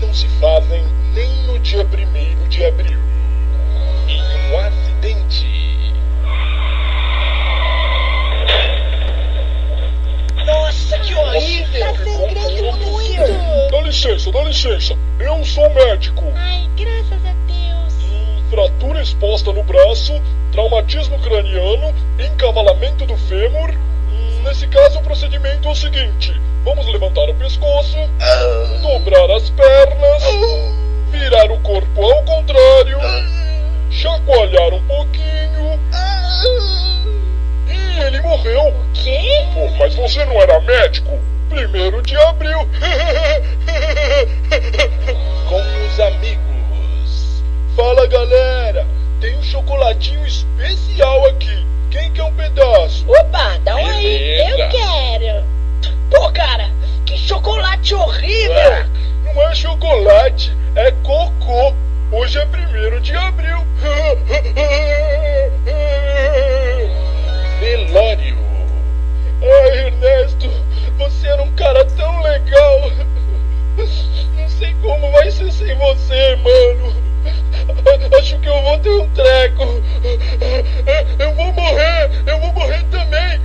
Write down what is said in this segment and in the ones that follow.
não se fazem nem no dia 1º de abril. Em um acidente. Nossa, que horrível! Tá sangrando muito! Dá licença. Eu sou médico. Ai, graças a Deus! Fratura exposta no braço, traumatismo craniano, encavalamento do fêmur. Nesse caso, o procedimento é o seguinte: vamos levantar o pescoço, dobrar as pernas, virar o corpo ao contrário, chacoalhar um pouquinho. E ele morreu. Quê? Pô, mas você não era médico? 1º de abril. Com os amigos. Fala, galera, tem um chocolatinho especial aqui. Quem quer um pedaço? Opa, dá um aí! Beleza. Eu quero! Pô, cara, que chocolate horrível! Não é chocolate, é cocô. Hoje é 1º de abril. Velório. Ai, Ernesto, você era um cara tão legal. Não sei como vai ser sem você, mano. Acho que eu vou ter um treco. Eu vou morrer também.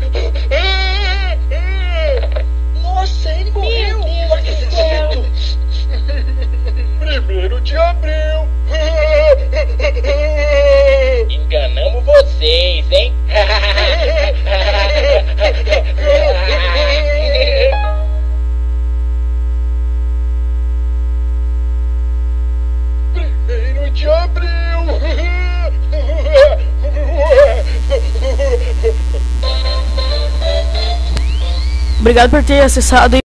Nossa, ele morreu! Meu Não Deus do céu! acredito! 1º de abril. Enganamos vocês, hein? De abril. Obrigado por ter acessado